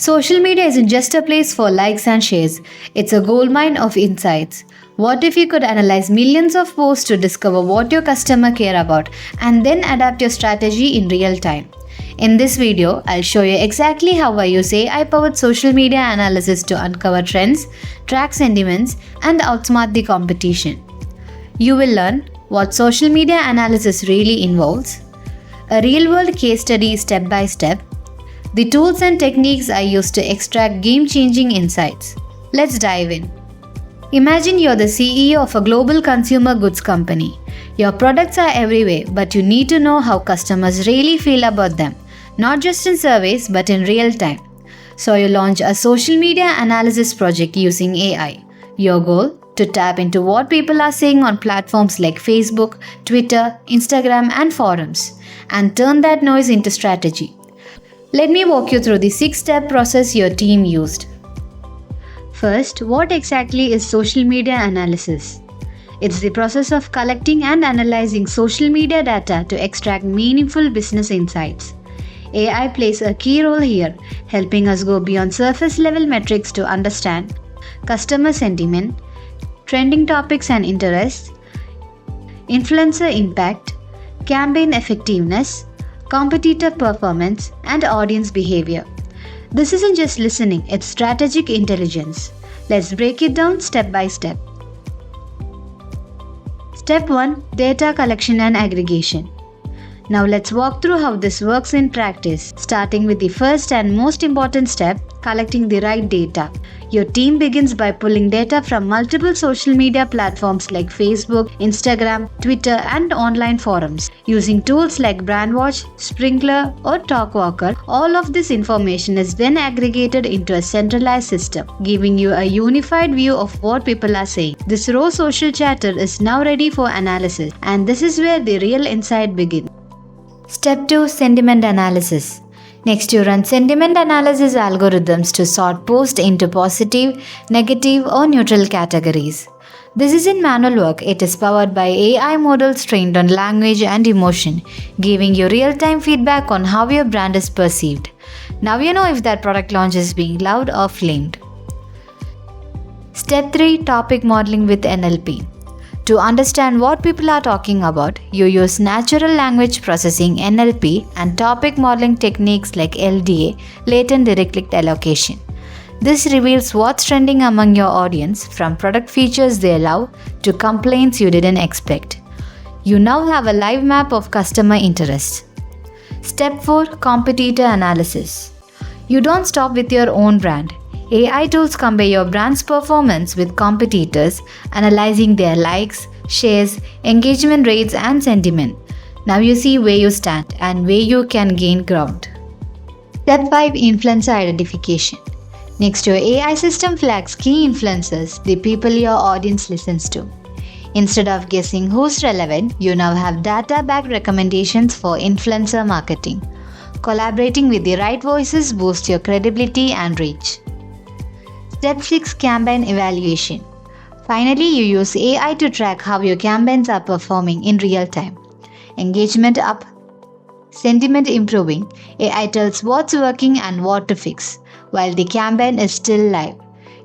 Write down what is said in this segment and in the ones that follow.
Social media isn't just a place for likes and shares, it's a goldmine of insights. What if you could analyze millions of posts to discover what your customer care about and then adapt your strategy in real time? In this video, I'll show you exactly how I use AI-powered social media analysis to uncover trends, track sentiments, and outsmart the competition. You will learn what social media analysis really involves, a real-world case study step by step, the tools and techniques I use to extract game-changing insights. Let's dive in. Imagine you're the CEO of a global consumer goods company. Your products are everywhere, but you need to know how customers really feel about them, not just in surveys but in real time. So you launch a social media analysis project using AI. Your goal? To tap into what people are saying on platforms like Facebook, Twitter, Instagram, and forums, and turn that noise into strategy. Let me walk you through the 6-step process your team used. First, what exactly is social media analysis? It's the process of collecting and analyzing social media data to extract meaningful business insights. AI plays a key role here, helping us go beyond surface level metrics to understand customer sentiment, trending topics and interests, influencer impact, campaign effectiveness, competitor performance, and audience behavior. This isn't just listening, it's strategic intelligence. Let's break it down step by step. Step 1. Data collection and aggregation. Now let's walk through how this works in practice, starting with the first and most important step, collecting the right data. Your team begins by pulling data from multiple social media platforms like Facebook, Instagram, Twitter, and online forums. Using tools like BrandWatch, Sprinkler, or TalkWalker, all of this information is then aggregated into a centralized system, giving you a unified view of what people are saying. This raw social chatter is now ready for analysis, and this is where the real insight begins. Step 2. Sentiment analysis. Next, you run sentiment analysis algorithms to sort posts into positive, negative, or neutral categories. This isn't manual work, it is powered by AI models trained on language and emotion, giving you real-time feedback on how your brand is perceived. Now you know if that product launch is being loved or flamed. Step 3. Topic modeling with NLP. To understand what people are talking about, you use natural language processing (NLP) and topic modeling techniques like LDA, latent direct link allocation. This reveals what's trending among your audience, from product features they love to complaints you didn't expect. You now have a live map of customer interests. Step 4. Competitor analysis. You don't stop with your own brand. AI tools compare your brand's performance with competitors, analyzing their likes, shares, engagement rates, and sentiment. Now you see where you stand and where you can gain ground. Step 5. Influencer identification. Next, your AI system flags key influencers, the people your audience listens to. Instead of guessing who's relevant, you now have data-backed recommendations for influencer marketing. Collaborating with the right voices boosts your credibility and reach. Step 6. Campaign evaluation. Finally, you use AI to track how your campaigns are performing in real time. Engagement up, sentiment improving. AI tells what's working and what to fix, while the campaign is still live.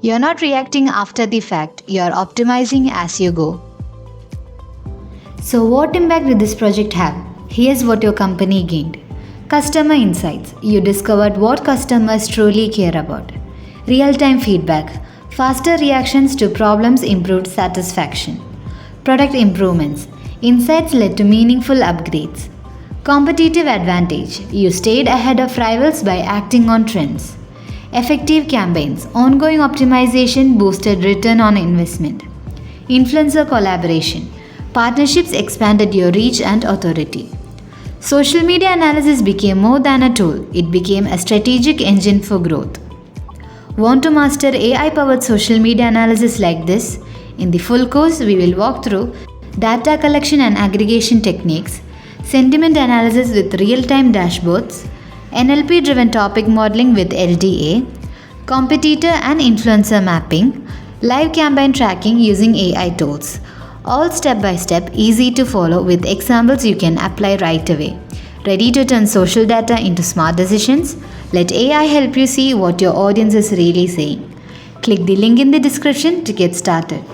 You're not reacting after the fact, you're optimizing as you go. So what impact did this project have? Here's what your company gained. Customer insights. You discovered what customers truly care about. Real-time feedback. Faster reactions to problems improved satisfaction. Product improvements. Insights led to meaningful upgrades. Competitive advantage. You stayed ahead of rivals by acting on trends. Effective campaigns. Ongoing optimization boosted return on investment. Influencer collaboration. Partnerships expanded your reach and authority. Social media analysis became more than a tool. It became a strategic engine for growth. Want to master AI-powered social media analysis like this? In the full course, we will walk through data collection and aggregation techniques, sentiment analysis with real-time dashboards, NLP-driven topic modeling with LDA, competitor and influencer mapping, live campaign tracking using AI tools. All step by step, easy to follow with examples you can apply right away. Ready to turn social data into smart decisions? Let AI help you see what your audience is really saying. Click the link in the description to get started.